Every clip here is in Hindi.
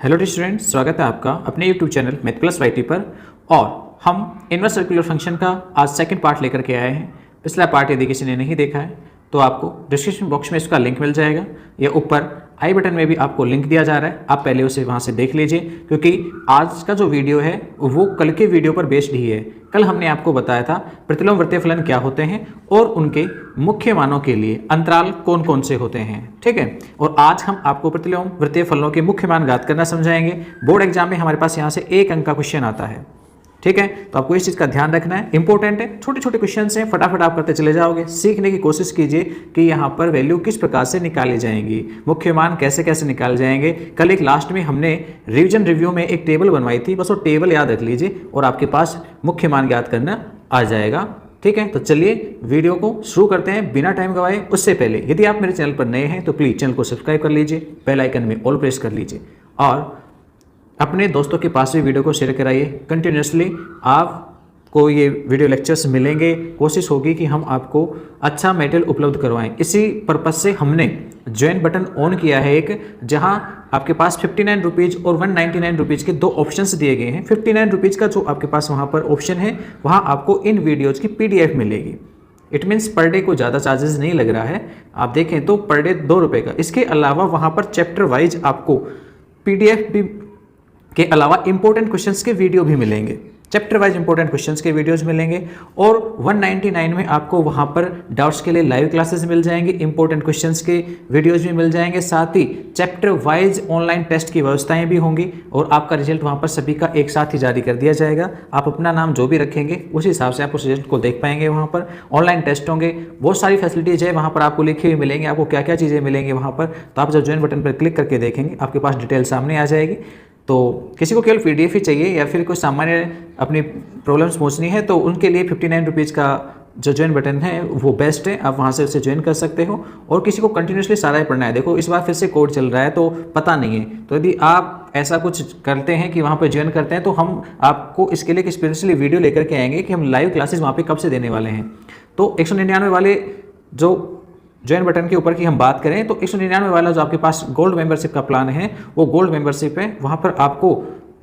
हेलो स्टूडेंट्स, स्वागत है आपका अपने YouTube channel math plus YT पर। और हम इनवर्स सर्कुलर फंक्शन का आज सेकंड पार्ट लेकर के आए हैं। पिछला पार्ट यदि किसी ने नहीं देखा है तो आपको डिस्क्रिप्शन बॉक्स में इसका लिंक मिल जाएगा या ऊपर आई बटन में भी आपको लिंक दिया जा रहा है, आप पहले उसे वहां से देख लीजिए, क्योंकि आज का जो वीडियो है वो कल के वीडियो पर बेस्ड ही है। कल हमने आपको बताया था प्रतिलोम वृत्तीय फलन क्या होते हैं और उनके मुख्य मानों के लिए अंतराल कौन कौन से होते हैं, ठीक है। और आज हम आपको प्रतिलोम वृत्तीय फलनों के मुख्य मान ज्ञात करना समझाएंगे। बोर्ड एग्जाम में हमारे पास यहाँ से 1 अंक का क्वेश्चन आता है, ठीक है। तो आपको इस चीज़ का ध्यान रखना है, इंपॉर्टेंट है। छोटे छोटे क्वेश्चन हैं, फटाफट आप करते चले जाओगे। सीखने की कोशिश कीजिए कि यहाँ पर वैल्यू किस प्रकार से निकाली जाएंगी, मुख्य मान कैसे कैसे निकाले जाएंगे। कल एक लास्ट में हमने रिवीजन रिव्यू में एक टेबल बनवाई थी, बस वो टेबल याद रख लीजिए और आपके पास मुख्य मान ज्ञात करना आ जाएगा, ठीक है। तो चलिए वीडियो को शुरू करते हैं बिना टाइम गवाए। उससे पहले यदि आप मेरे चैनल पर नए हैं तो प्लीज़ चैनल को सब्सक्राइब कर लीजिए, बेल आइकन में ऑल प्रेस कर लीजिए और अपने दोस्तों के पास भी वीडियो को शेयर कराइए। कंटिन्यूसली आपको ये वीडियो लेक्चर्स मिलेंगे, कोशिश होगी कि हम आपको अच्छा मटेरियल उपलब्ध करवाएं। इसी पर्पज से हमने ज्वाइन बटन ऑन किया है एक, जहां आपके पास 59 रुपीज़ और 199 रुपीज़ के 2 ऑप्शंस दिए गए हैं। 59 रुपीज़ का जो आपके पास वहां पर ऑप्शन है, वहां आपको इन वीडियोज़ की PDF मिलेगी। इट मीन्स पर डे को ज़्यादा चार्जेस नहीं लग रहा है, आप देखें तो पर डे 2 रुपये का। इसके अलावा वहां पर चैप्टर वाइज आपको PDF भी के अलावा इंपॉर्टेंट क्वेश्चंस के वीडियो भी मिलेंगे, चैप्टर वाइज इंपॉर्टेंट क्वेश्चंस के वीडियोस मिलेंगे। और 199 में आपको वहां पर डाउट्स के लिए लाइव क्लासेस मिल जाएंगे, इंपॉर्टेंट क्वेश्चंस के वीडियोस भी मिल जाएंगे, साथ ही चैप्टर वाइज ऑनलाइन टेस्ट की व्यवस्थाएं भी होंगी और आपका रिजल्ट वहां पर सभी का एक साथ ही जारी कर दिया जाएगा। आप अपना नाम जो भी रखेंगे उस हिसाब से आप उस रिजल्ट को देख पाएंगे। वहाँ पर ऑनलाइन टेस्ट होंगे, बहुत सारी फैसिलिटीज़ है वहाँ पर आपको लिखी हुई मिलेंगी, आपको क्या क्या चीज़ें मिलेंगी वहाँ पर। तो आप जब ज्वाइन बटन पर क्लिक करके देखेंगे आपके पास डिटेल सामने आ जाएगी। तो किसी को केवल PDF ही चाहिए या फिर कोई सामान्य अपनी प्रॉब्लम्स पहुंचनी है तो उनके लिए 59 रुपीज़ का जो ज्वाइन बटन है वो बेस्ट है, आप वहां से उसे ज्वाइन कर सकते हो। और किसी को कंटिन्यूसली सारा ही पढ़ना है, देखो इस बार फिर से कोड चल रहा है तो पता नहीं है, तो यदि आप ऐसा कुछ करते हैं कि वहाँ पर ज्वाइन करते हैं तो हम आपको इसके लिए एक स्पेशली वीडियो लेकर के आएंगे कि हम लाइव क्लासेस वहाँ पर कब से देने वाले हैं। तो 199 वाले जो ज्वाइन बटन के ऊपर की हम बात करें तो 199 वाला जो आपके पास गोल्ड मेंबरशिप का प्लान है वो गोल्ड मेंबरशिप है। वहाँ पर आपको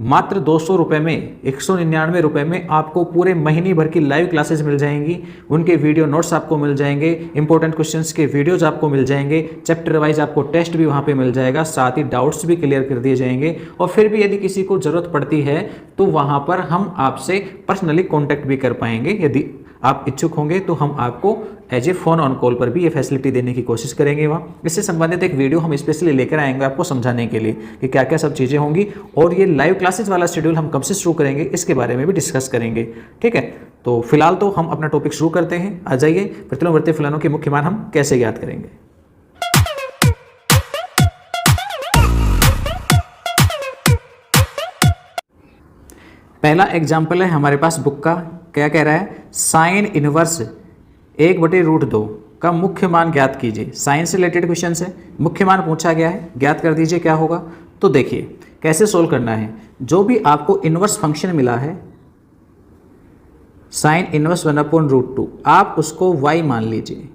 मात्र 200 रुपये में, 199 रुपये में आपको पूरे महीने भर की लाइव क्लासेस मिल जाएंगी, उनके वीडियो नोट्स आपको मिल जाएंगे, इंपॉर्टेंट क्वेश्चंस के वीडियोज आपको मिल जाएंगे, चैप्टर वाइज आपको टेस्ट भी वहाँ पे मिल जाएगा, साथ ही डाउट्स भी क्लियर कर दिए जाएंगे। और फिर भी यदि किसी को ज़रूरत पड़ती है तो वहाँ पर हम आपसे पर्सनली कॉन्टैक्ट भी कर पाएंगे। यदि आप इच्छुक होंगे तो हम आपको as a phone on call पर भी ये फैसिलिटी देने की कोशिश करेंगे। वहाँ इससे संबंधित एक वीडियो हम स्पेशली लेकर आएंगे आपको समझाने के लिए कि क्या क्या सब चीज़ें होंगी। और ये लाइव क्लासेस वाला शेड्यूल हम कब से शुरू करेंगे इसके बारे में भी डिस्कस करेंगे, ठीक है। तो फिलहाल तो हम अपना टॉपिक शुरू करते हैं। आ जाइए, प्रतिलोम वृत्तीय फलनों के मुख्य मान हम कैसे ज्ञात करेंगे। पहला एग्जाम्पल है हमारे पास बुक का, क्या कह रहा है, साइन इनवर्स 1/√2 का मुख्य मान ज्ञात कीजिए। साइन से रिलेटेड क्वेश्चन है, मुख्य मान पूछा गया है, ज्ञात कर दीजिए क्या होगा। तो देखिए कैसे सोल्व करना है। जो भी आपको इनवर्स फंक्शन मिला है साइन इनवर्स 1/√2, आप उसको y मान लीजिए।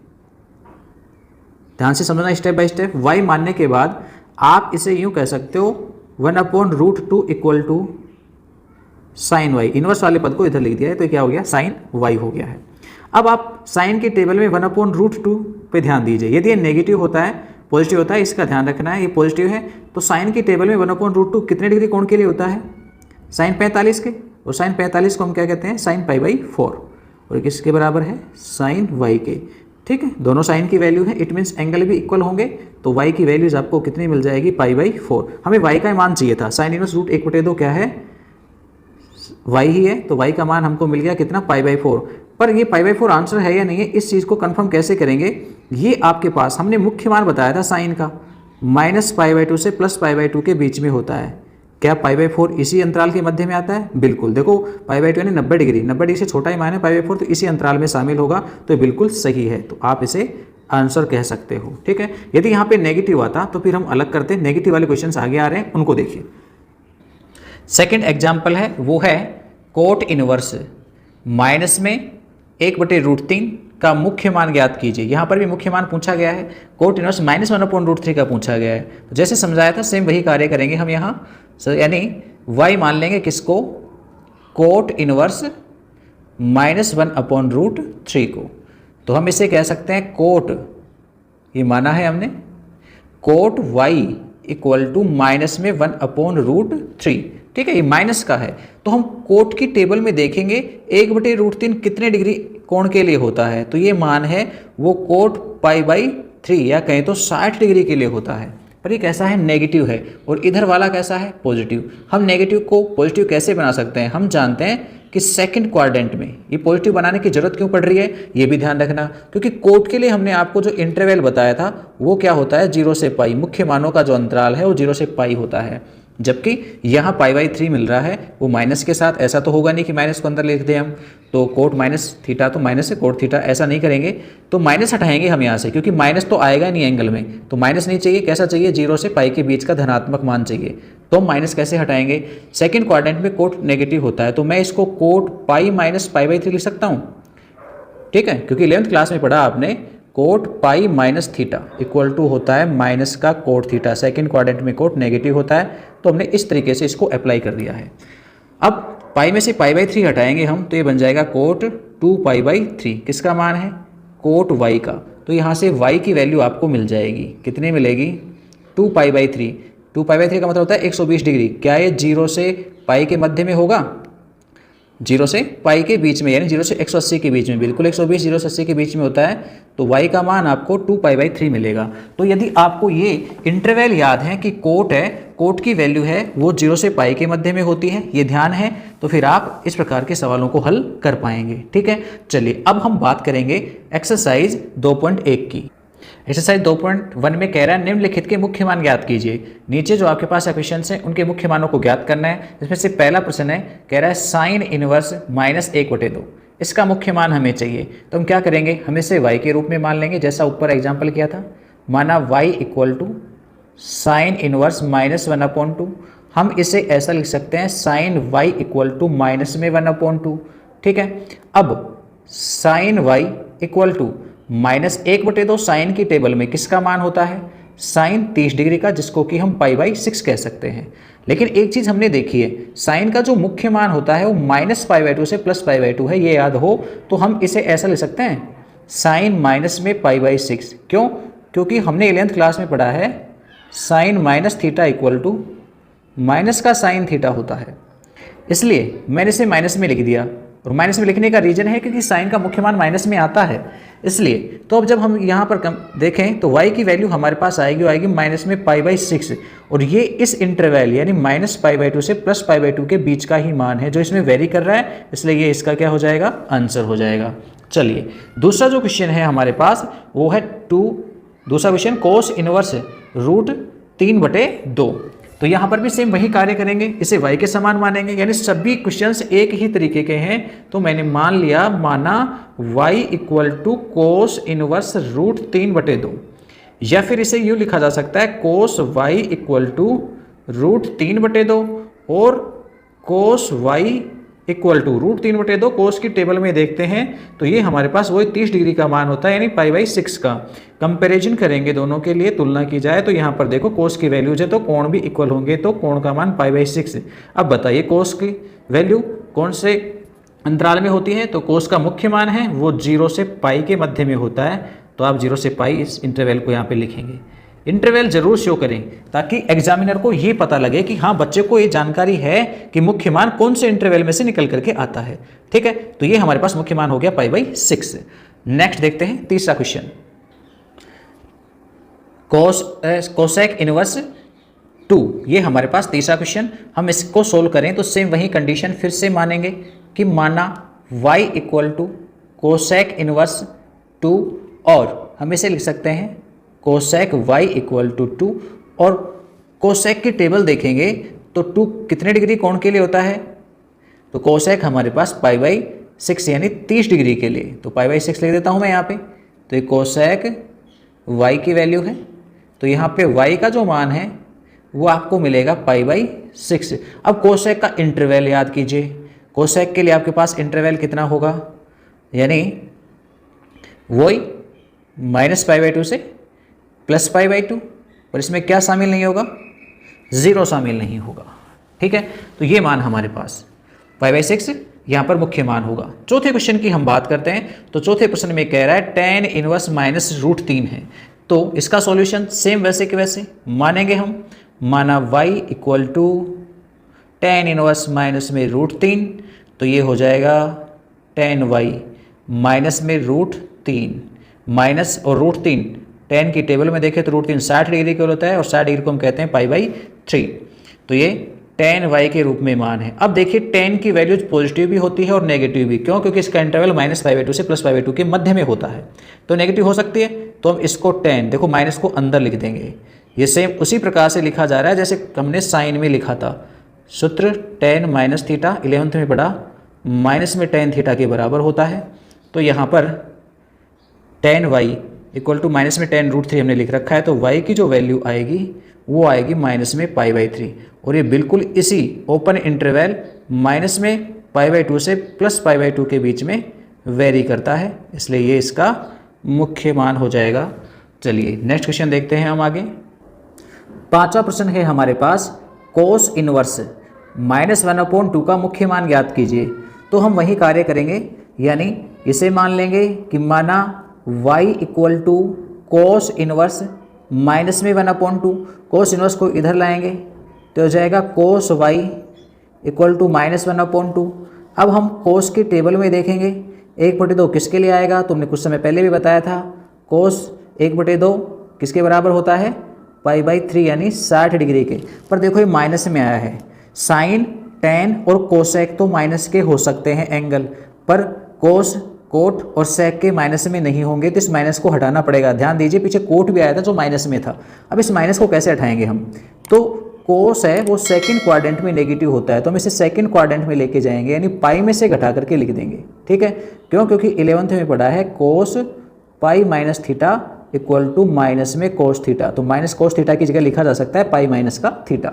ध्यान से समझना स्टेप बाय स्टेप। y मानने के बाद आप इसे यूं कह सकते हो 1/√2 equal to sine y। Inverse वाले पद को इधर लिख दिया है तो क्या हो गया, साइन y हो गया है। अब आप साइन के टेबल में 1/√2 पे ध्यान दीजिए। यदि ये नेगेटिव होता है, पॉजिटिव होता है, इसका ध्यान रखना है। ये पॉजिटिव है तो साइन के टेबल में 1/√2 कितने डिग्री कोण के लिए होता है, साइन 45 के। और साइन 45 को हम क्या कहते हैं, साइन π/4। और किसके बराबर है, साइन y के, ठीक है। दोनों साइन की वैल्यू है, इट मीन्स एंगल भी इक्वल होंगे तो y की वैल्यूज आपको कितनी मिल जाएगी, π/4। हमें y का मान चाहिए था, साइन इनवर्स √1/2 क्या है, y ही है, तो y का मान हमको मिल गया कितना, π/4। पर ये π/4 आंसर है या नहीं है, इस चीज़ को कंफर्म कैसे करेंगे। ये आपके पास हमने मुख्य मान बताया था साइन का, -π/2 से +π/2 के बीच में होता है। क्या π/4 इसी अंतराल के मध्य में आता है, बिल्कुल। देखो π/2 यानी 90 डिग्री, 90 डिग्री से छोटा ही मान है π/4, तो इसी अंतराल में शामिल होगा, तो बिल्कुल सही है। तो आप इसे आंसर कह सकते हो, ठीक है। यदि यहाँ पे नेगेटिव आता तो फिर हम अलग करते। नेगेटिव वाले क्वेश्चन आगे आ रहे हैं, उनको देखिए। सेकेंड एग्जाम्पल है वो है कोट इनवर्स माइनस में 1/√3 का मुख्य मान ज्ञात कीजिए। यहाँ पर भी मुख्य मान पूछा गया है, कोट इनवर्स -1/√3 का पूछा गया है। तो जैसे समझाया था सेम वही कार्य करेंगे हम यहाँ। यानी y मान लेंगे किसको, कोट इनवर्स -1/√3 को। तो हम इसे कह सकते हैं कोट, ये माना है हमने, cot y equal to minus में 1/√3, ठीक है, ये माइनस का है। तो हम कोट की टेबल में देखेंगे 1/√3 कितने डिग्री कोण के लिए होता है, तो ये मान है वो कोट π/3 या कहें तो 60 डिग्री के लिए होता है। पर ये कैसा है, नेगेटिव है, और इधर वाला कैसा है, पॉजिटिव। हम नेगेटिव को पॉजिटिव कैसे बना सकते हैं, हम जानते हैं कि सेकंड क्वाड्रेंट में ये पॉजिटिव बनाने की जरूरत क्यों पड़ रही है, ये भी ध्यान रखना, क्योंकि कोट के लिए हमने आपको जो इंटरवल बताया था वो क्या होता है, 0 से पाई, मुख्य मानों का जो अंतराल है वो 0 से पाई होता है। जबकि यहाँ π/3 मिल रहा है वो माइनस के साथ, ऐसा तो होगा नहीं कि माइनस को अंदर लिख दें हम, तो कोट माइनस थीटा तो माइनस है, कोट थीटा, ऐसा नहीं करेंगे। तो माइनस हटाएंगे हम यहाँ से, क्योंकि माइनस तो आएगा नहीं एंगल में, तो माइनस नहीं चाहिए, कैसा चाहिए, 0 से पाई के बीच का धनात्मक मान चाहिए। तो हम माइनस कैसे हटाएंगे, सेकेंड क्वाड्रेंट में कोट नेगेटिव होता है, तो मैं इसको कोट पाई माइनस π/3 लिख सकता हूँ, ठीक है, क्योंकि 11th क्लास में पढ़ा आपने cot pi minus theta equal to होता है माइनस का कोट थीटा। सेकंड क्वाड्रेंट में कोट नेगेटिव होता है, तो हमने इस तरीके से इसको अप्लाई कर दिया है। अब पाई में से π/3 हटाएंगे हम, तो ये बन जाएगा कोट 2π/3, किसका मान है, कोट y का। तो यहाँ से y की वैल्यू आपको मिल जाएगी, कितनी मिलेगी, 2π/3। 2π/3 का मतलब होता है 120 डिग्री। क्या ये 0 से पाई के मध्य में होगा, 0 से पाई के बीच में, यानी 0 से 180 के बीच में, बिल्कुल 120 0 से 80 के बीच में होता है, तो y का मान आपको 2π/3 मिलेगा। तो यदि आपको ये इंटरवल याद है कि कोट है, कोट की वैल्यू है वो 0 से पाई के मध्य में होती है, ये ध्यान है, तो फिर आप इस प्रकार के सवालों को हल कर पाएंगे, ठीक है। चलिए अब हम बात करेंगे एक्सरसाइज 2.1 की। एक्सरसाइज 2.1 में कह रहा है निम्नलिखित के मुख्य मान ज्ञात कीजिए। नीचे जो आपके पास क्वेश्चंस हैं उनके मुख्य मानों को ज्ञात करना है। इसमें से पहला प्रश्न है, कह रहा है साइन इनवर्स -1/2, इसका मुख्य मान हमें चाहिए। तो हम क्या करेंगे, हम इसे y के रूप में मान लेंगे, जैसा ऊपर एग्जाम्पल किया था, माना y equal to sine inverse -1/2। हम इसे ऐसा लिख सकते हैं sine y equal to minus में 1/2, ठीक है। अब sine y equal to -1/2 sine की टेबल में किसका मान होता है, साइन 30 डिग्री का, जिसको कि हम π/6 कह सकते हैं। लेकिन एक चीज़ हमने देखी है, साइन का जो मुख्य मान होता है वो -π/2 से +π/2 है, ये याद हो तो हम इसे ऐसा लिख सकते हैं साइन माइनस में π/6। क्यों, क्योंकि हमने 11th क्लास में पढ़ा है sine minus theta equal to minus का साइन थीटा होता है, इसलिए मैंने इसे माइनस में लिख दिया। और माइनस में लिखने का रीजन है क्योंकि साइन का मुख्य मान माइनस में आता है, इसलिए। तो अब जब हम यहाँ पर देखें तो y की वैल्यू हमारे पास आएगी माइनस में π/6, और ये इस इंटरवल यानी -π/2 से +π/2 के बीच का ही मान है जो इसमें वेरी कर रहा है, इसलिए ये इसका क्या हो जाएगा, आंसर हो जाएगा। चलिए दूसरा जो क्वेश्चन है हमारे पास वो है दूसरा क्वेश्चन कोस इनवर्स √3/2। तो यहाँ पर भी सेम वही कार्य करेंगे, इसे y के समान मानेंगे, यानी सभी क्वेश्चंस एक ही तरीके के हैं। तो मैंने मान लिया, माना y equal to cos inverse √3/2, या फिर इसे यूँ लिखा जा सकता है कोस y इक्वल टू √3/2 और कोस y इक्वल टू √3/2। कोस की टेबल में देखते हैं तो ये हमारे पास वही 30 डिग्री का मान होता है, यानी π/6 का। कंपैरिजन करेंगे दोनों के लिए, तुलना की जाए तो यहाँ पर देखो कोस की वैल्यूज है तो कोण भी इक्वल होंगे, तो कोण का मान π/6 है। अब बताइए कोस की वैल्यू कौन से अंतराल में होती है, तो कोस का मुख्य मान है वो 0 से पाई के मध्य में होता है, तो आप 0 से पाई इस इंटरवल को यहाँ पे लिखेंगे। इंटरवल जरूर शो करें ताकि एग्जामिनर को ये पता लगे कि हाँ बच्चे को ये जानकारी है कि मुख्य मान कौन से इंटरवल में से निकल करके आता है, ठीक है। तो ये हमारे पास मुख्य मान हो गया π/6। नेक्स्ट देखते हैं तीसरा क्वेश्चन, कोसेक इनवर्स 2, ये हमारे पास तीसरा क्वेश्चन। हम इसको सोल्व करें तो सेम वही कंडीशन फिर से मानेंगे कि माना y equal to cosec inverse 2, और हम इसे लिख सकते हैं कोसेक y इक्वल टू 2, और कोसेक की टेबल देखेंगे तो 2 कितने डिग्री कोण के लिए होता है, तो कोसेक हमारे पास π/6 यानी 30 डिग्री के लिए, तो π/6 लिख देता हूँ मैं यहाँ पे। तो ये कोसेक y की वैल्यू है, तो यहाँ पे y का जो मान है वो आपको मिलेगा π/6। अब कोसेक का इंटरवल याद कीजिए, कोसेक के लिए आपके पास इंटरवल कितना होगा, यानी वही -π/2 से +π/2, और इसमें क्या शामिल नहीं होगा, 0 शामिल नहीं होगा, ठीक है, तो ये मान हमारे पास पाई/6 यहाँ पर मुख्य मान होगा। चौथे क्वेश्चन की हम बात करते हैं, तो चौथे प्रश्न में कह रहा है tan इनवर्स -√3 है। तो इसका सॉल्यूशन सेम वैसे के वैसे मानेंगे हम, माना y equal to tan inverse minus में √3, तो ये हो जाएगा tan y माइनस में √3 माइनस और √3, tan की टेबल में देखें तो √3 60 डिग्री का होता है और 60 डिग्री को हम कहते हैं पाई/3, तो ये tan y के रूप में मान है। अब देखिए tan की वैल्यूज पॉजिटिव भी होती है और नेगेटिव भी, क्यों? क्योंकि इसका इंटरवल -π/2 से +π/2 के मध्य में होता है, तो नेगेटिव हो सकती है। तो हम इसको tan, देखो माइनस को अंदर लिख देंगे, ये सेम उसी प्रकार से लिखा जा रहा है जैसे हमने साइन में लिखा था। सूत्र tan - थीटा 11th में पढ़ा, माइनस में tan थीटा के बराबर होता है। तो यहाँ पर tan y equal to minus में tan √3 हमने लिख रखा है, तो y की जो वैल्यू आएगी वो आएगी माइनस में π/3, और ये बिल्कुल इसी ओपन इंटरवल माइनस में π/2 से +π/2 के बीच में वेरी करता है, इसलिए ये इसका मुख्य मान हो जाएगा। चलिए नेक्स्ट क्वेश्चन देखते हैं हम आगे। पांचवा प्रश्न है हमारे पास, कोस इनवर्स -1/2 का मुख्य मान ज्ञात कीजिए। तो हम वही कार्य करेंगे, यानी इसे मान लेंगे कि माना y equal to cos inverse minus में 1/2, कोस इनवर्स को इधर लाएंगे तो हो जाएगा कोस y इक्वल टू -1/2। अब हम कोस की टेबल में देखेंगे 1/2 किसके लिए आएगा, तो हमने कुछ समय पहले भी बताया था, कोस 1/2 किसके बराबर होता है, पाई/3 यानी 60 डिग्री के। पर देखो ये माइनस में आया है, साइन tan और कोसेक तो माइनस के हो सकते हैं एंगल, पर कोस कोट और सेक के माइनस में नहीं होंगे, तो इस माइनस को हटाना पड़ेगा। ध्यान दीजिए पीछे कोट भी आया था जो माइनस में था। अब इस माइनस को कैसे हटाएंगे हम, तो कोस है वो सेकंड क्वाड्रेंट में नेगेटिव होता है, तो हम इसे सेकंड क्वाड्रेंट में लेके जाएंगे, यानी पाई में से घटा करके लिख देंगे। ठीक है, क्यों? क्योंकि 11th में पढ़ा है कोस पाई - थीटा इक्वल टू माइनस में कोस थीटा, तो माइनस कोस थीटा की जगह लिखा जा सकता है पाई माइनस का थीटा।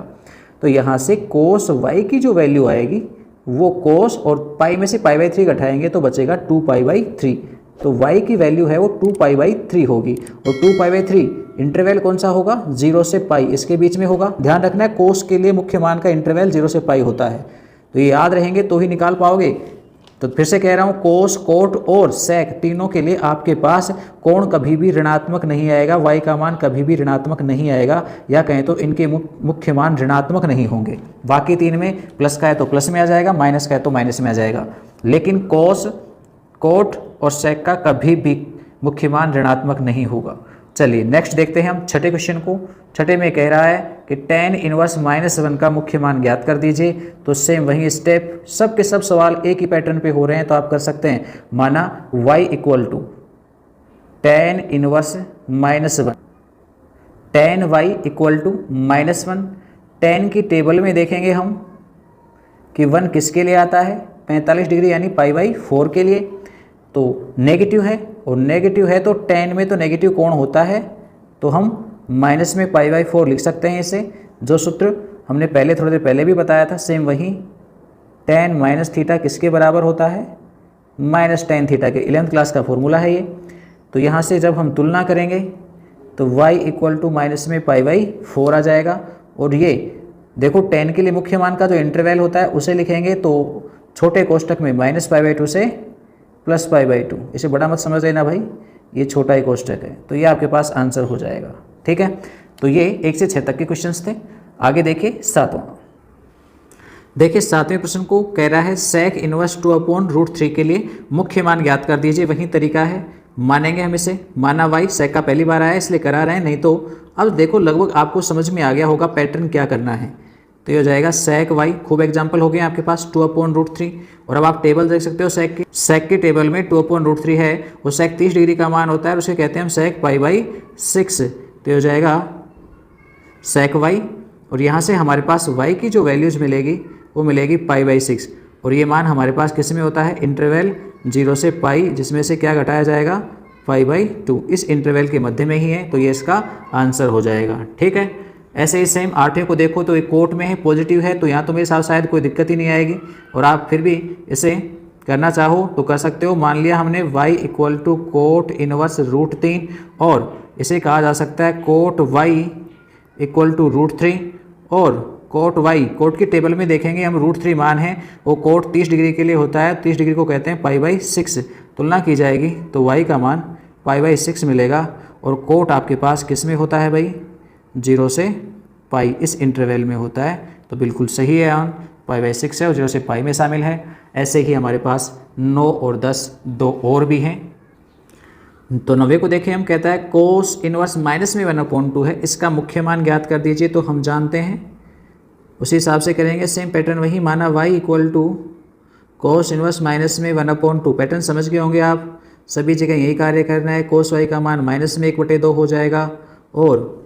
तो यहाँ से कोस y की जो वैल्यू आएगी वो कोस और पाई में से π/3 घटाएंगे तो बचेगा 2π/3, तो y की वैल्यू है वो 2π/3 होगी, और 2π/3 इंटरवल कौन सा होगा, 0 से पाई, इसके बीच में होगा। ध्यान रखना है कोस के लिए मुख्य मान का इंटरवल 0 से पाई होता है, तो ये याद रहेंगे तो ही निकाल पाओगे। तो फिर से कह रहा हूँ, कोस कोट और सेक तीनों के लिए आपके पास कोण कभी भी ऋणात्मक नहीं आएगा, y का मान कभी भी ऋणात्मक नहीं आएगा, या कहें तो इनके मुख्य मान ऋणात्मक नहीं होंगे। बाकी तीन में प्लस का है तो प्लस में आ जाएगा, माइनस का है तो माइनस में आ जाएगा, लेकिन कोस कोट और सेक का कभी भी मुख्य मान ऋणात्मक नहीं होगा। चलिए नेक्स्ट देखते हैं हम छठे क्वेश्चन को। छठे में कह रहा है कि tan इनवर्स -1 का मुख्य मान ज्ञात कर दीजिए। तो सेम वही स्टेप, सब के सब सवाल एक ही पैटर्न पे हो रहे हैं, तो आप कर सकते हैं। माना y equal to tan inverse -1, tan y equal to -1। tan की टेबल में देखेंगे हम कि 1 किसके लिए आता है, 45 डिग्री यानी π/4 के लिए, तो नेगेटिव है, और नेगेटिव है तो tan में तो नेगेटिव कोण होता है, तो हम माइनस में π/4 लिख सकते हैं इसे। जो सूत्र हमने पहले थोड़ी देर पहले भी बताया था, सेम वही, tan - थीटा किसके बराबर होता है, -tan थीटा के। 11th क्लास का फॉर्मूला है ये। तो यहाँ से जब हम तुलना करेंगे तो y इक्वल टू माइनस में π/4 आ जाएगा, और ये देखो tan के लिए मुख्य मान का जो इंटरवल होता है उसे लिखेंगे, तो छोटे कोष्टक में -π/2 से +π/2, इसे बड़ा मत समझ लेना भाई, ये छोटा ही कोष्टक है, तो ये आपके पास आंसर हो जाएगा। ठीक है, तो ये 1 से 6 तक के क्वेश्चंस थे। आगे देखिए सातवां। देखिए सातवें प्रश्न को कह रहा है sec इनवर्स 2/√3 के लिए मुख्य मान ज्ञात कर दीजिए। वही तरीका है, मानेंगे हम इसे। माना y sec का पहली बार आया है इसलिए करा रहे हैं, नहीं तो अब देखो लगभग आपको समझ में आ गया होगा पैटर्न क्या करना है। तो ये हो जाएगा sec y, खूब एग्जाम्पल हो गए आपके पास 2/√3, और अब आप टेबल देख सकते हो sec की। sec की टेबल में 2/√3 है, वो sec 30 डिग्री का मान होता है, और उसे कहते हैं हम sec π/6। तो हो जाएगा sec y, और यहाँ से हमारे पास y की जो वैल्यूज मिलेगी वो मिलेगी π/6, और ये मान हमारे पास किस में होता है, इंटरवल 0 से पाई, जिसमें से क्या घटाया जाएगा, π/2, इस इंटरवल के मध्य में ही है, तो ये इसका आंसर हो जाएगा। ठीक है, ऐसे ही सेम 8वें को देखो तो ये कोट में है, पॉजिटिव है, तो यहाँ तो मेरे साथ शायद कोई दिक्कत ही नहीं आएगी, और आप फिर भी इसे करना चाहो तो कर सकते हो। मान लिया हमने y equal to cot inverse √3, और इसे कहा जा सकता है कोट y इक्वल टू √3, और कोट वाई, कोट की टेबल में देखेंगे हम √3 मान है, वो कोट 30 डिग्री के लिए होता है, 30 डिग्री को कहते हैं π/6। तुलना की जाएगी तो y का मान π/6 मिलेगा और कोट आपके पास किस में होता है भाई, 0 से π इस इंटरवल में होता है। तो बिल्कुल सही है, ऑन π/6 है और 0 से π में शामिल है। ऐसे ही हमारे पास 9 और 10 दो और भी हैं। तो 90 को देखें हम, कहता है कोस इनवर्स माइनस में 1/2 है, इसका मुख्य मान ज्ञात कर दीजिए। तो हम जानते हैं उसी हिसाब से करेंगे, सेम पैटर्न वही माना y equal to cos inverse minus में 1/2। पैटर्न समझ गए होंगे आप, सभी जगह यही कार्य करना है। कोस y का मान माइनस में 1/2 हो जाएगा और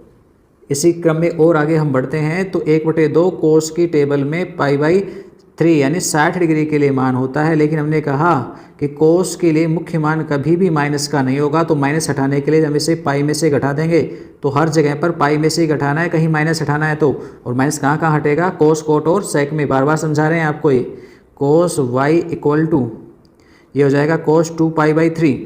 इसी क्रम में और आगे हम बढ़ते हैं तो 1/2 कोस की टेबल में π/3 यानी 60 डिग्री के लिए मान होता है, लेकिन हमने कहा कि कोस के लिए मुख्य मान कभी भी माइनस का नहीं होगा। तो माइनस हटाने के लिए हम इसे पाई में से घटा देंगे। तो हर जगह पर पाई में से ही घटाना है, कहीं माइनस हटाना है तो। और माइनस कहाँ कहाँ हटेगा, कोस, कोट और सेक में। बार बार समझा रहे हैं आपको ये। कोस वाई इक्वल टू ये हो जाएगा कोस 2π/3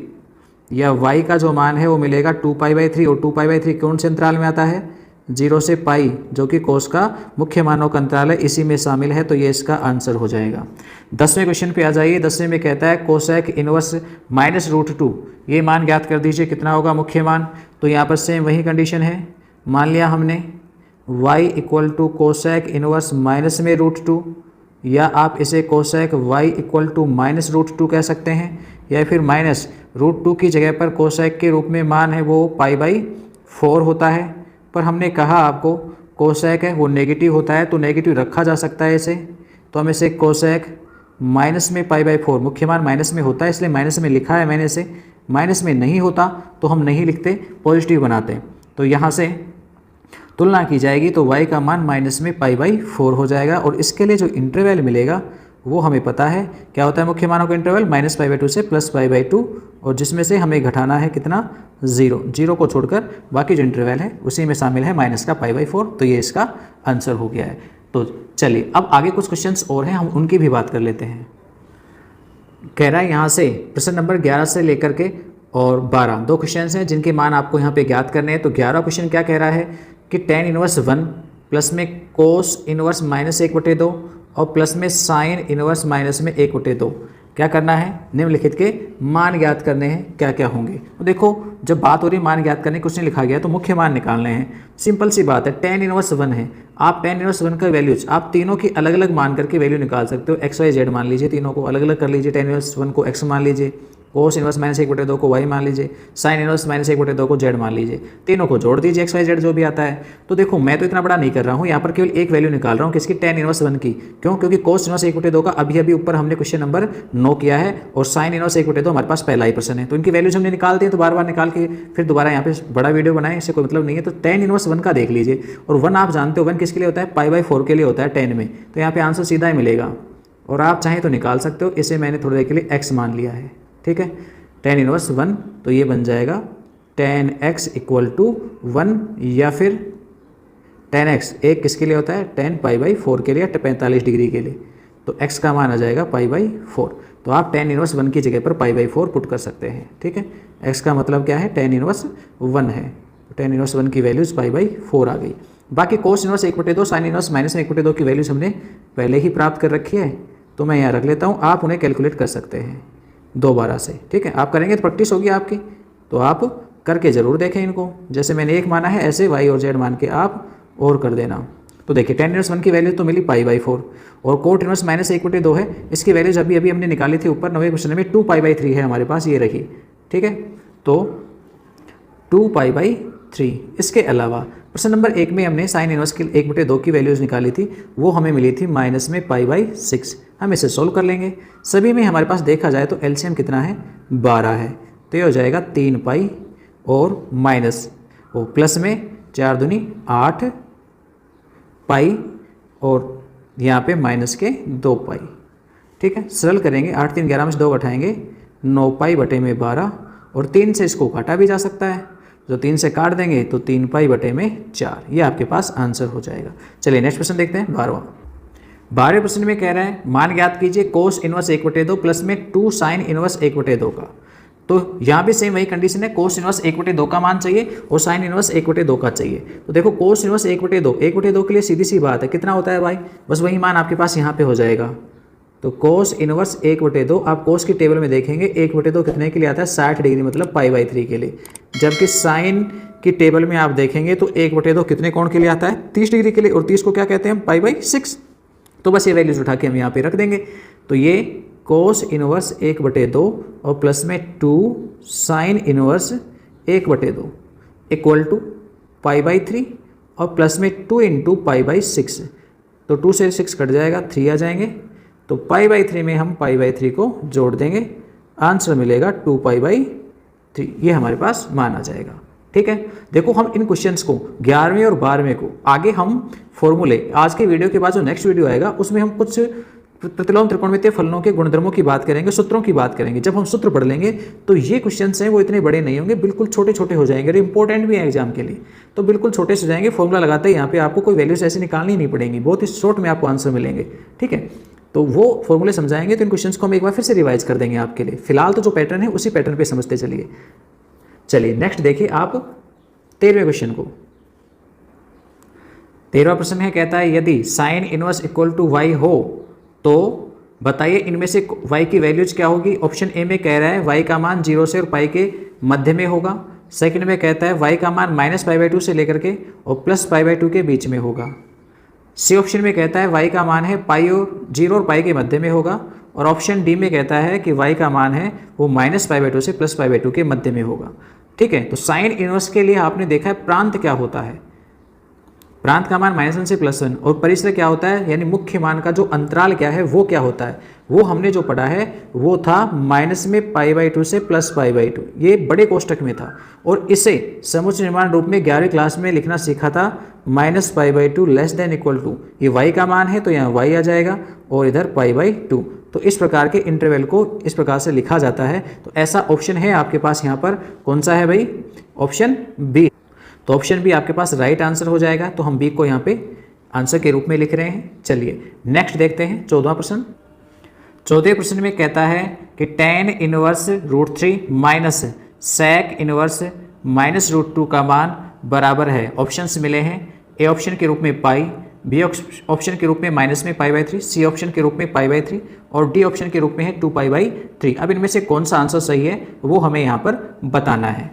या y का जो मान है वो मिलेगा 2π/3 और 2π/3 कौन से अंतराल में आता है, 0 से π, जो कि कोस का मुख्य मानों का अंतराल है, इसी में शामिल है। तो ये इसका आंसर हो जाएगा। 10वें क्वेश्चन पे आ जाइए। 10वें में कहता है कोसेक इनवर्स -√2, ये मान ज्ञात कर दीजिए कितना होगा मुख्य मान। तो यहाँ पर सेम वही कंडीशन है, मान लिया हमने y equal to cosec inverse minus में √2, या आप इसे कोसेक y इक्वल टू -√2 कह सकते हैं, या फिर -√2 की जगह पर कोसेक के रूप में मान है वो π/4 होता है। पर हमने कहा आपको कोसेक है वो नेगेटिव होता है, तो नेगेटिव रखा जा सकता है इसे। तो हम इसे कोसेक माइनस में π/4, मुख्य मान माइनस में होता है इसलिए माइनस में लिखा है मैंने इसे। माइनस में नहीं होता तो हम नहीं लिखते, पॉजिटिव बनाते। तो यहाँ से तुलना की जाएगी तो y का मान माइनस में π/4 हो जाएगा। और इसके लिए जो इंटरवल मिलेगा वो हमें पता है क्या होता है, मुख्य मानों का इंटरवल -π/2 से +π/2, और जिसमें से हमें घटाना है कितना, 0 को छोड़कर बाकी जो इंटरवल है उसी में शामिल है माइनस का π/4। तो ये इसका आंसर हो गया है। तो चलिए अब आगे कुछ क्वेश्चंस और हैं, हम उनकी भी बात कर लेते हैं। कह रहा है यहाँ से प्रश्न नंबर 11 से लेकर के और 12 दो क्वेश्चन हैं जिनके मान आपको यहाँ पे ज्ञात करने हैं। तो 11 क्वेश्चन क्या कह रहा है कि tan इनवर्स 1 प्लस में कोस इनवर्स -1/2 और प्लस में साइन इनवर्स माइनस में 1/2 क्या करना है, निम्नलिखित के मान ज्ञात करने हैं, क्या क्या होंगे। तो देखो जब बात हो रही है मान ज्ञात करने, कुछ नहीं लिखा गया तो मुख्य मान निकालने हैं। सिंपल सी बात है, tan इनवर्स 1 है, आप tan इनवर्स 1 का वैल्यूज आप तीनों की अलग अलग मान करके वैल्यू निकाल सकते हो। x y z मान लीजिए, तीनों को अलग अलग कर लीजिए। tan इनवर्स 1 को x मान लीजिए, कोस इनवर्स -1/2 को y मान लीजिए, साइन इनवर्स -1/2 को z मान लीजिए। तीनों को जोड़ दीजिए x y z जो भी आता है। तो देखो मैं तो इतना बड़ा नहीं कर रहा हूँ, यहाँ पर केवल एक वैल्यू निकाल रहा हूँ किसकी, tan इनवर्स 1 की। क्यों, क्योंकि कोस इनवर्स 1/2 का अभी ऊपर हमने क्वेश्चन नंबर 9 किया है और साइन इनवर्स 1/2 हमारे पास पहला ही प्रश्न है। तो इनकी वैल्यूज हमने निकाल दी, तो बार बार निकाल के फिर दोबारा यहाँ पे बड़ा वीडियो बनाए, इससे कोई मतलब नहीं है। तो tan इनवर्स 1 का देख लीजिए, और 1 आप जानते हो 1 किसके लिए होता है, π/4 के लिए होता है tan में। तो यहाँ पे आंसर सीधा ही मिलेगा, और आप चाहें तो निकाल सकते हो। इसे मैंने थोड़ी देर के लिए x मान लिया है, ठीक है। tan इनवर्स 1 तो ये बन जाएगा tan x इक्वल टू 1, या फिर tan x एक किसके लिए होता है, tan π/4 के लिए, 45 डिग्री के लिए। तो x का मान आ जाएगा π/4। तो आप tan इनवर्स 1 की जगह पर π/4 पुट कर सकते हैं, ठीक है। x का मतलब क्या है, tan इनवर्स 1 है। तो tan इनवर्स 1 की वैल्यूज π/4 आ गई। बाकी कोस इनवर्स 1/2, साइन इनवर्स -1/2 की वैल्यूज हमने पहले ही प्राप्त कर रखी है, तो मैं यहाँ रख लेता हूँ। आप उन्हें कैलकुलेट कर सकते हैं दोबारा से, ठीक है। आप करेंगे तो प्रैक्टिस होगी आपकी, तो आप करके ज़रूर देखें इनको। जैसे मैंने एक माना है ऐसे y और z मान के आप और कर देना। तो देखिए tan इनवर्स 1 की वैल्यू तो मिली π/4, और कोट इनवर्स -1/2 है, इसकी वैल्यूज अभी हमने निकाली थी ऊपर 9वें क्वेश्चन में। 2π/3 है हमारे पास, ये रही, ठीक है। तो 2π/3। इसके अलावा प्रश्न नंबर 1 में हमने साइन इनवर्स की 1/2 की वैल्यूज निकाली थी, वो हमें मिली थी -π/6। हम इसे सोल्व कर लेंगे। सभी में हमारे पास देखा जाए तो एलसीएम कितना है, 12 है। तो ये हो जाएगा 3π और माइनस वो प्लस में 4 दूनी 8 पाई, और यहाँ पे माइनस के 2π, ठीक है। सरल करेंगे, 8 3 11 में से 2 घटाएंगे, 9π/12, और 3 से इसको काटा भी जा सकता है, तो 3 से काट देंगे तो 3π/4। ये आपके पास आंसर हो जाएगा। चलिए नेक्स्ट क्वेश्चन देखते हैं, 12वें प्रश्न में कह रहा है मान ज्ञात कीजिए कोस इनवर्स 1/2 प्लस में 2 साइन इनवर्स 1/2 का। तो यहाँ भी सेम वही कंडीशन है, कोस इनवर्स 1/2 का मान चाहिए और साइन इनवर्स 1/2 का चाहिए। तो देखो कोस इनवर्स 1/2 के लिए सीधी सी बात है, कितना होता है भाई, बस वही मान आपके पास यहाँ पे हो जाएगा। तो कोस इनवर्स 1/2 आप कोस की टेबल में देखेंगे 1/2 कितने के लिए आता है, 60 डिग्री मतलब π/3 के लिए। जबकि साइन की टेबल में आप देखेंगे तो 1/2 कितने कोण के लिए आता है, 30 डिग्री के लिए, और 30 को क्या कहते हैं, π/6। तो बस ये वैल्यूज उठा के हम यहाँ पे रख देंगे। तो ये कोस इनवर्स 1/2 और प्लस में 2 साइन इनवर्स 1/2 इक्वल टू π/3 और प्लस में 2 इंटू π/6। तो 2 से 6 कट जाएगा, 3 आ जाएंगे। तो π/3 में हम π/3 को जोड़ देंगे, आंसर मिलेगा 2π/3। ये हमारे पास मान आ जाएगा। ठीक है, देखो हम इन क्वेश्चंस को 11वें और 12वें को आगे हम फॉर्मूले, आज के वीडियो के बाद जो नेक्स्ट वीडियो आएगा उसमें हम कुछ प्रतिलोम त्रिकोणमितीय फलनों के गुणधर्मों की बात करेंगे, सूत्रों की बात करेंगे। जब हम सूत्र पढ़ लेंगे तो ये क्वेश्चंस हैं वो इतने बड़े नहीं होंगे, बिल्कुल छोटे छोटे हो जाएंगे और इंपॉर्टेंट भी है एग्जाम के लिए, तो बिल्कुल छोटे से हो जाएंगे। फॉर्मूला लगाते ही यहाँ पे आपको कोई वैल्यूज ऐसे निकालनी नहीं पड़ेंगी, बहुत ही शॉर्ट में आपको आंसर मिलेंगे। ठीक है, तो वो फॉर्मूले समझाएंगे, तो इन क्वेश्चंस को हम एक बार फिर से रिवाइज कर देंगे आपके लिए। फिलहाल तो जो पैटर्न है उसी पैटर्न पे समझते चलिए। चलिए नेक्स्ट देखिए आप 13वें क्वेश्चन को। 13वां प्रश्न है, कहता है यदि sine inverse equal to y हो तो बताइए इनमें से y की वैल्यूज क्या होगी। ऑप्शन ए में कह रहा है y का मान 0 से और पाई के मध्य में होगा। सेकंड में कहता है y का मान -π/2 से लेकर के और +π/2 के बीच में होगा। सी ऑप्शन में कहता है y का मान है पाई और 0 और पाई के मध्य में होगा। और ऑप्शन डी में कहता है कि y का मान है वो -π/2 से +π/2 के मध्य में होगा। ठीक है, तो साइन इनवर्स के लिए आपने देखा है प्रांत क्या होता है, प्रांत का मान -1 से +1, और परिसर क्या होता है, यानी मुख्य मान का जो अंतराल क्या है वो क्या होता है, वो हमने जो पढ़ा है वो था माइनस में π/2 से +π/2, ये बड़े कोष्टक में था। और इसे समुच्चय निर्माण रूप में 11वीं क्लास में लिखना सीखा था, -π/2 लेस देन इक्वल टू, ये y का मान है तो यहाँ y आ जाएगा और इधर π/2। तो इस प्रकार के इंटरवल को इस प्रकार से लिखा जाता है। तो ऐसा ऑप्शन है आपके पास यहाँ पर, कौन सा है भाई, ऑप्शन बी। तो ऑप्शन बी आपके पास राइट आंसर हो जाएगा। तो हम बी को यहाँ पे आंसर के रूप में लिख रहे हैं। चलिए नेक्स्ट देखते हैं 14वां प्रश्न। 14वें प्रश्न में कहता है कि tan inverse √3 minus sec inverse -√2 का मान बराबर है। ऑप्शंस मिले हैं, ए ऑप्शन के रूप में पाई, बी ऑप्शन के रूप में माइनस में π/3, सी ऑप्शन के रूप में π/3 और डी ऑप्शन के रूप में है 2π/3। अब इनमें से कौन सा आंसर सही है वो हमें यहाँ पर बताना है।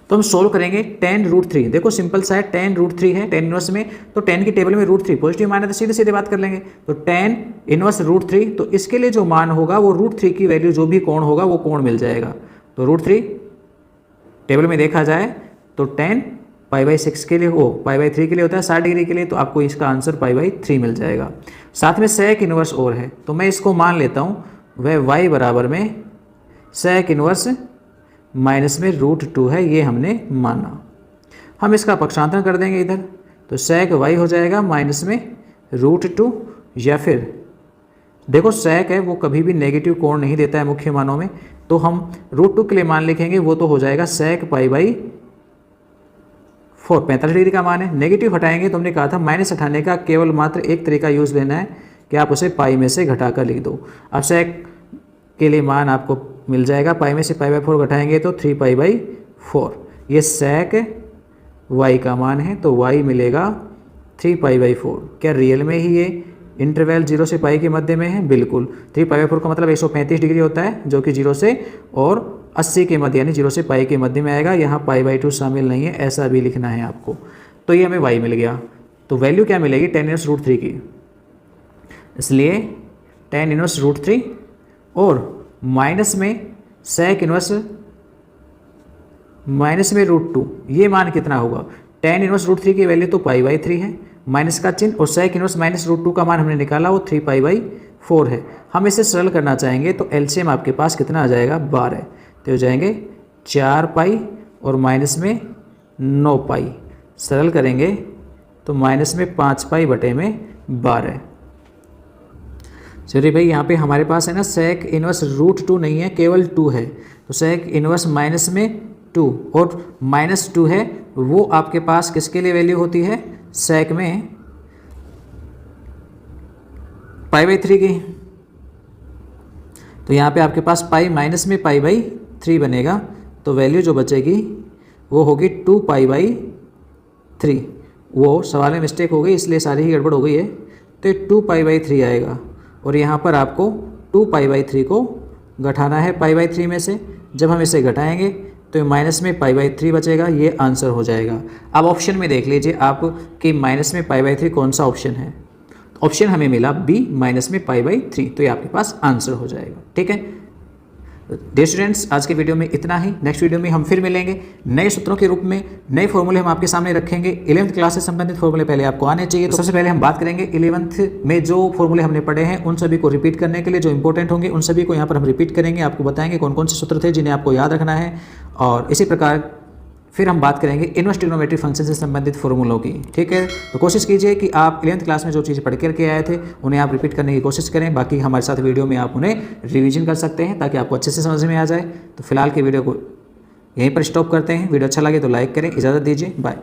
तो हम सोल्व करेंगे tan √3। देखो सिंपल सा है, tan √3 है tan इनवर्स में, तो tan की टेबल में √3 पॉजिटिव मान है तो सीधे सीधे बात कर लेंगे। तो tan इनवर्स √3, तो इसके लिए जो मान होगा वो √3 की वैल्यू जो भी कोण होगा वो कोण मिल जाएगा। तो √3 टेबल में देखा जाए तो tan π/6 के लिए हो, π/3 के लिए होता है 60 डिग्री के लिए, तो आपको इसका आंसर π/3 मिल जाएगा। साथ में sec इनवर्स और है, तो मैं इसको मान लेता हूँ वह y बराबर में sec इनवर्स माइनस में √2 है, ये हमने माना। हम इसका पक्षांतरण कर देंगे इधर, तो sec y हो जाएगा माइनस में √2, या फिर देखो sec है वो कभी भी नेगेटिव कोण नहीं देता है मुख्य मानों में, तो हम √2 के लिए मान लिखेंगे, वो तो हो जाएगा sec π/4, 45 डिग्री का मान है। नेगेटिव हटाएंगे तो हमने कहा था माइनस हटाने का केवल मात्र एक तरीका यूज़ लेना है कि आप उसे पाई में से घटा कर लिख दो। अब sec के लिए मान आपको मिल जाएगा, पाई में से π/4 घटाएंगे तो 3π/4, ये sec y का मान है तो y मिलेगा 3π/4। क्या रियल में ही ये इंटरवल 0 से पाई के मध्य में है? बिल्कुल। 3π/4 का मतलब 135 डिग्री होता है, जो कि 0 से और 80 के मध्य यानी 0 से पाई के मध्य में आएगा। यहाँ π/2 शामिल नहीं है, ऐसा भी लिखना है आपको। तो ये हमें y मिल गया। तो वैल्यू क्या मिलेगी tan इनवर्स √3 की, इसलिए tan इनवर्स √3 और माइनस में sec इनवर्स माइनस में √2, ये मान कितना होगा। tan इनवर्स √3 की वैल्यू तो π/3 है, माइनस का चिन्ह, और sec इनवर्स माइनस √2 का मान हमने निकाला वो 3π/4 है। हम इसे सरल करना चाहेंगे तो एलसीएम आपके पास कितना आ जाएगा, 12, तो हो जाएंगे 4π और माइनस में 9π। सरल करेंगे तो माइनस में 5π/12। चलिए भाई यहाँ पे हमारे पास है ना sec इनवर्स √2 नहीं है, केवल 2 है, तो sec इनवर्स माइनस में 2 और -2 है, वो आपके पास किसके लिए वैल्यू होती है, sec में π/3 की। तो यहाँ पे आपके पास पाई माइनस में π/3 3 बनेगा, तो वैल्यू जो बचेगी वो होगी 2π/3। वो सवाल में मिस्टेक हो गई इसलिए सारी ही गड़बड़ हो गई है, तो ये 2π/3 आएगा और यहाँ पर आपको 2π/3 को घटाना है π/3 में से। जब हम इसे घटाएंगे तो ये माइनस में π/3 बचेगा, ये आंसर हो जाएगा। अब ऑप्शन में देख लीजिए आप कि माइनस में π/3 कौन सा ऑप्शन है। ऑप्शन हमें मिला बी माइनस में π/3, तो ये आपके पास आंसर हो जाएगा। ठीक है डियर स्टूडेंट्स, आज के वीडियो में इतना ही। नेक्स्ट वीडियो में हम फिर मिलेंगे नए सूत्रों के रूप में, नए फॉर्मूले हम आपके सामने रखेंगे। 11th क्लास से संबंधित फॉर्मूले पहले आपको आने चाहिए, तो सबसे पहले हम बात करेंगे 11th में जो फॉर्मूले हमने पढ़े हैं उन सभी को रिपीट करने के लिए, जो इंपॉर्टेंट होंगे उन सभी को यहाँ पर हम रिपीट करेंगे। आपको बताएंगे कौन कौन से सूत्र थे जिन्हें आपको याद रखना है, और इसी प्रकार फिर हम बात करेंगे इनवर्स ट्रिग्नोमेट्री फंक्शन से संबंधित फॉर्मूलों की। ठीक है, तो कोशिश कीजिए कि आप 11th क्लास में जो चीज़ें पढ़ करके आए थे उन्हें आप रिपीट करने की कोशिश करें। बाकी हमारे साथ वीडियो में आप उन्हें रिवीजन कर सकते हैं ताकि आपको अच्छे से समझ में आ जाए। तो फिलहाल के वीडियो को यहीं पर स्टॉप करते हैं। वीडियो अच्छा लगे तो लाइक करें। इजाज़त दीजिए, बाय।